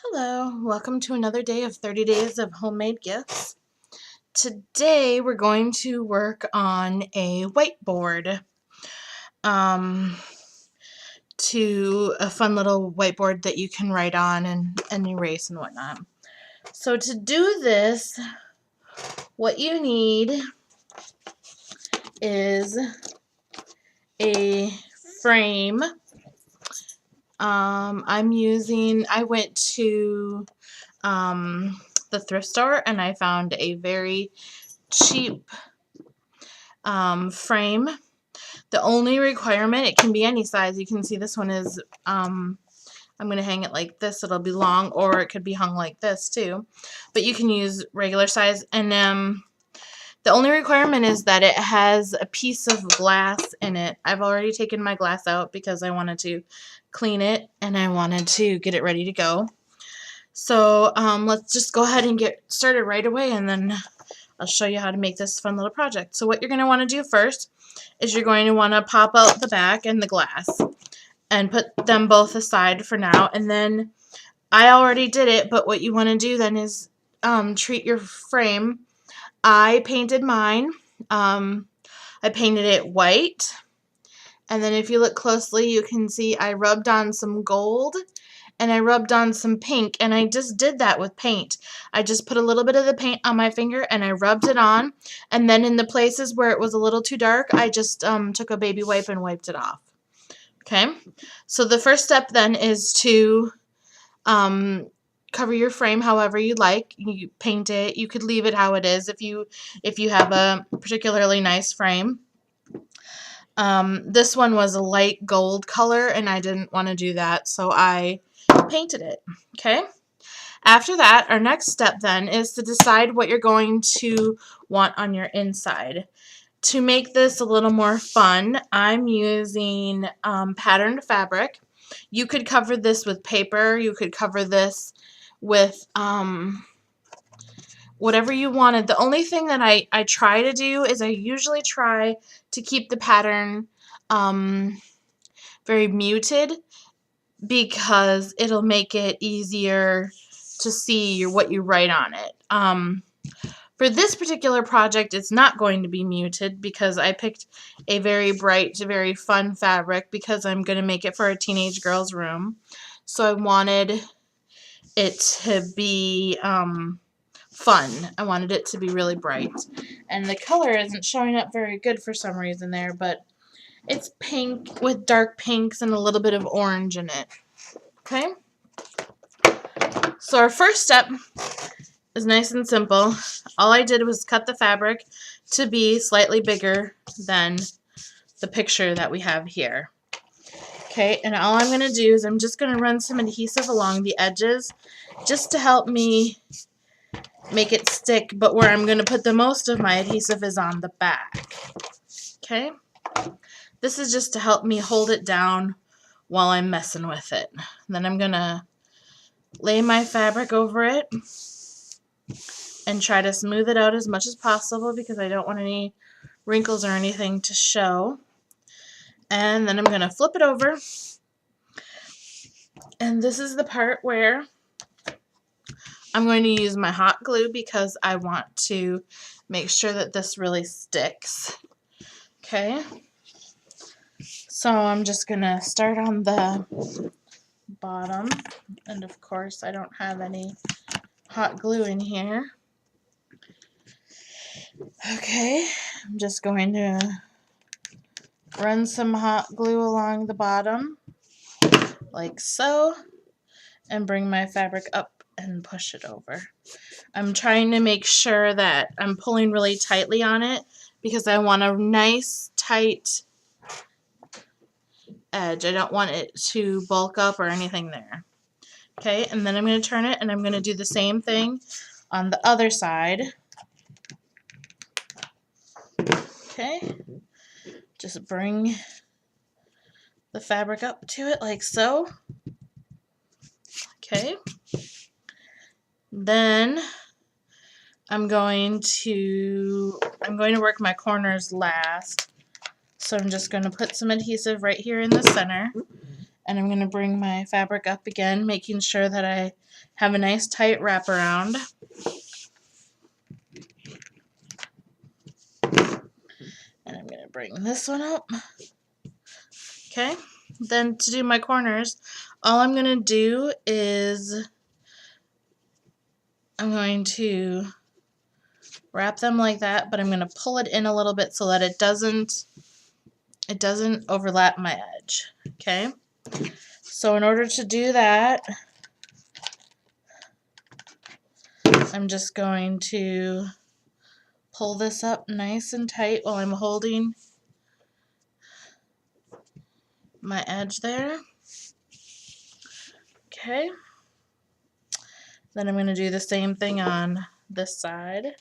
Hello, welcome to another day of 30 days of homemade gifts. Today we're going to work on a whiteboard, um, to a fun little whiteboard that you can write on and erase and whatnot. So to do this, what you need is a frame. I went to the thrift store and I found a very cheap frame. The only requirement, it can be any size. You can see this one is, I'm going to hang it like this. It'll be long, or it could be hung like this too. But you can use regular size. And the only requirement is that it has a piece of glass in it. I've already taken my glass out because I wanted to clean it and I wanted to get it ready to go. So let's just go ahead and get started right away, and then I'll show you how to make this fun little project. So what you're going to want to do first is you're going to want to pop out the back and the glass and put them both aside for now. And then I already did it, but what you want to do then is treat your frame. I painted mine. I painted it white. And then if you look closely, you can see I rubbed on some gold and I rubbed on some pink, and I just did that with paint. I just put a little bit of the paint on my finger and I rubbed it on, and then in the places where it was a little too dark, I just took a baby wipe and wiped it off. Okay, so the first step then is to cover your frame however you like. You paint it. You could leave it how it is if you have a particularly nice frame. This one was a light gold color and I didn't want to do that, so I painted it. Okay. After that, our next step then is to decide what you're going to want on your inside. To make this a little more fun, I'm using patterned fabric. You could cover this with paper. You could cover this with whatever you wanted. The only thing that I try to do is I usually try to keep the pattern very muted, because it'll make it easier to see what you write on it. For this particular project, it's not going to be muted because I picked a very bright, very fun fabric because I'm going to make it for a teenage girl's room. So I wanted it to be fun. I wanted it to be really bright. And the color isn't showing up very good for some reason there, but it's pink with dark pinks and a little bit of orange in it. Okay? So our first step is nice and simple. All I did was cut the fabric to be slightly bigger than the picture that we have here. Okay, and all I'm going to do is I'm just going to run some adhesive along the edges just to help me make it stick, but where I'm going to put the most of my adhesive is on the back. Okay? This is just to help me hold it down while I'm messing with it. Then I'm going to lay my fabric over it and try to smooth it out as much as possible because I don't want any wrinkles or anything to show. And then I'm going to flip it over. And this is the part where I'm going to use my hot glue because I want to make sure that this really sticks. Okay. So I'm just going to start on the bottom, and of course I don't have any hot glue in here. Okay, I'm just going to run some hot glue along the bottom like so and bring my fabric up and push it over. I'm trying to make sure that I'm pulling really tightly on it because I want a nice tight edge. I don't want it to bulk up or anything there. Okay, and then I'm going to turn it and I'm going to do the same thing on the other side. Okay, just bring the fabric up to it like so. Okay, then I'm going to work my corners last. So I'm just going to put some adhesive right here in the center, And I'm going to bring my fabric up again, making sure that I have a nice tight wraparound. And I'm going to bring this one up. Okay, then to do my corners, all I'm going to do is I'm going to wrap them like that, but I'm going to pull it in a little bit so that it doesn't overlap my edge. Okay, so in order to do that, I'm just going to pull this up nice and tight while I'm holding my edge there. Okay, then I'm going to do the same thing on this side.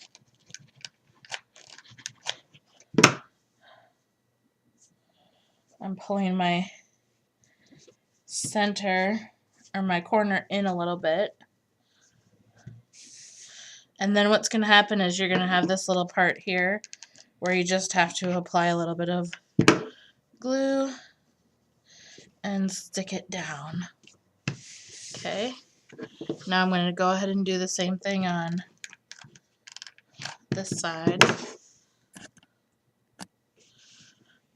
I'm pulling my center or my corner in a little bit. And then what's going to happen is you're going to have this little part here where you just have to apply a little bit of glue and stick it down. Okay, now I'm going to go ahead and do the same thing on this side.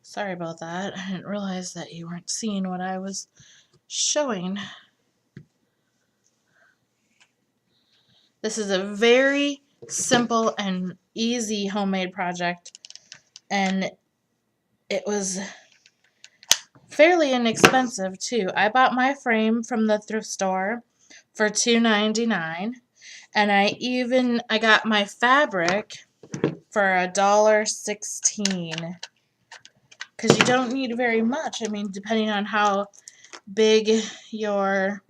Sorry about that. I didn't realize that you weren't seeing what I was showing. This is a very simple and easy homemade project, and it was fairly inexpensive too. I bought my frame from the thrift store for $2.99, and I got my fabric for $1.16, because you don't need very much. I mean, depending on how big your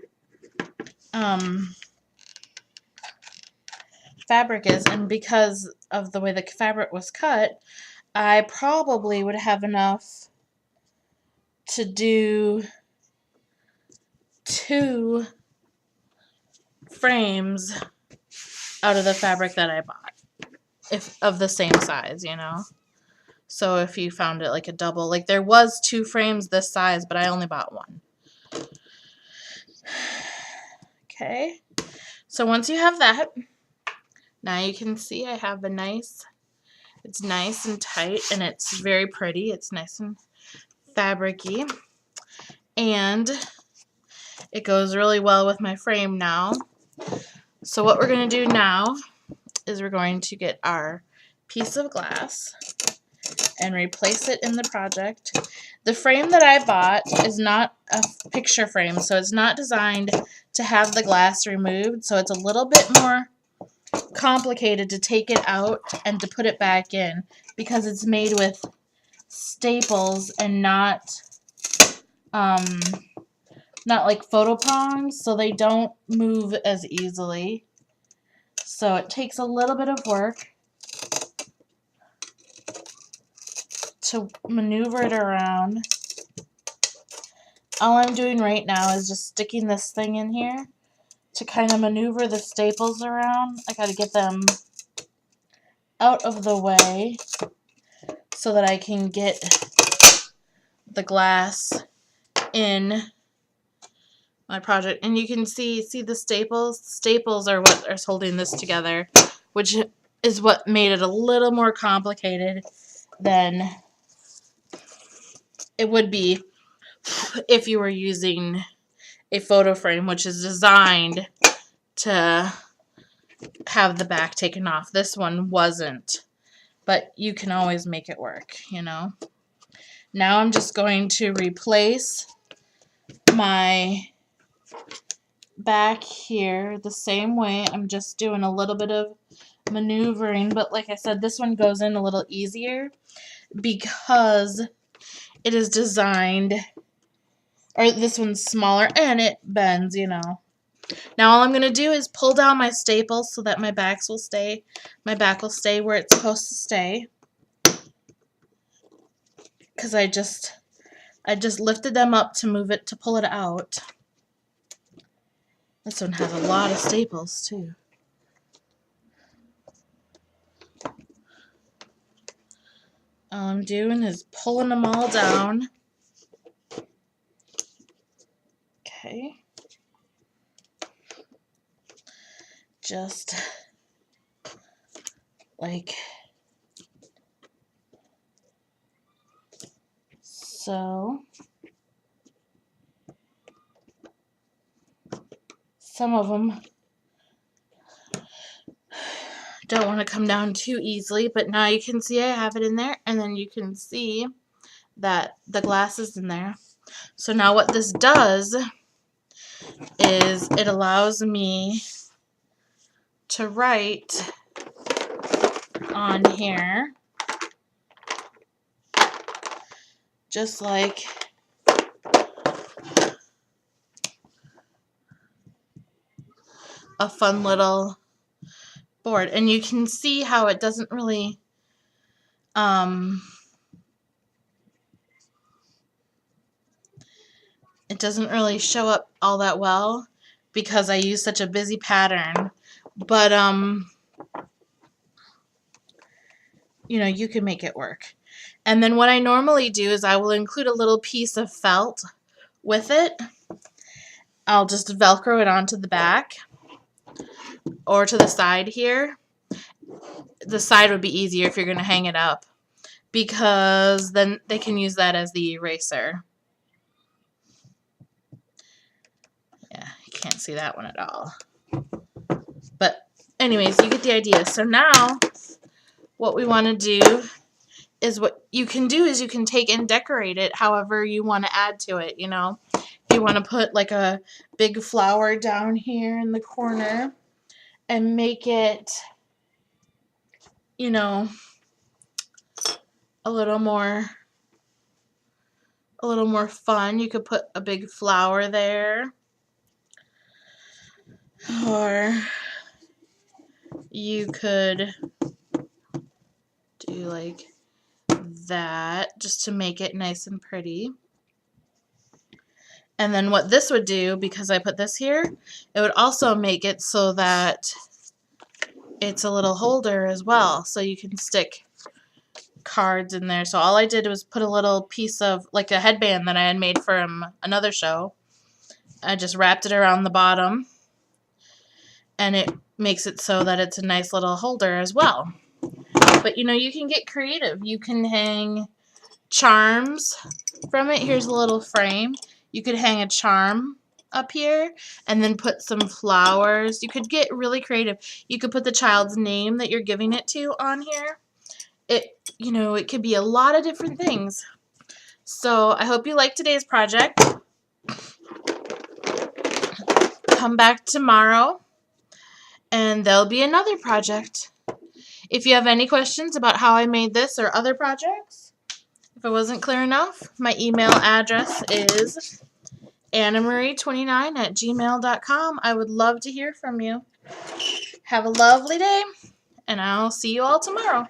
fabric is, and because of the way the fabric was cut, I probably would have enough to do 2 frames out of the fabric that I bought, if of the same size, you know. So if you found it like a double, like there was 2 frames this size, but I only bought 1. Okay, so once you have that, now you can see I have it's nice and tight, and it's very pretty. It's nice and fabric-y, and it goes really well with my frame now. So what we're going to do now is we're going to get our piece of glass and replace it in the project. The frame that I bought is not a picture frame, so it's not designed to have the glass removed, so it's a little bit more complicated to take it out and to put it back in, because it's made with staples and not like photo prongs, so they don't move as easily. So it takes a little bit of work to maneuver it around. All I'm doing right now is just sticking this thing in here to kind of maneuver the staples around. I gotta get them out of the way so that I can get the glass in my project. And you can see the staples? Staples are what are holding this together, which is what made it a little more complicated than it would be if you were using a photo frame, which is designed to have the back taken off. This one wasn't, but you can always make it work, you know. Now I'm just going to replace my back here the same way. I'm just doing a little bit of maneuvering, but like I said, this one goes in a little easier because it is designed, or this one's smaller and it bends, you know. Now all I'm going to do is pull down my staples so that my back will stay where it's supposed to stay, because I just lifted them up to pull it out. This one has a lot of staples too. All I'm doing is pulling them all down. Okay. Just like so. Some of them don't want to come down too easily, but now you can see I have it in there, and then you can see that the glass is in there. So now what this does is it allows me to write on here just like a fun little board. And you can see how it doesn't really show up all that well because I use such a busy pattern. But you know, you can make it work. And then what I normally do is I will include a little piece of felt with it. I'll just Velcro it onto the back or to the side here. The side would be easier if you're going to hang it up, because then they can use that as the eraser. Yeah, you can't see that one at all. But anyways, you get the idea. So now what we want to do is what you can do is you can take and decorate it however you want to add to it, you know. If you want to put like a big flower down here in the corner and make it, you know, a little more fun, you could put a big flower there. Or you could do like that just to make it nice and pretty. And then what this would do, because I put this here, it would also make it so that it's a little holder as well, so you can stick cards in there. So all I did was put a little piece of like a headband that I had made from another show. I just wrapped it around the bottom, and it makes it so that it's a nice little holder as well. But you know, you can get creative. You can hang charms from it. Here's a little frame. You could hang a charm up here and then put some flowers. You could get really creative. You could put the child's name that you're giving it to on here. You know, it could be a lot of different things. So I hope you liked today's project. Come back tomorrow and there'll be another project. If you have any questions about how I made this or other projects, if it wasn't clear enough, my email address is annamarie29@gmail.com. I would love to hear from you. Have a lovely day, and I'll see you all tomorrow.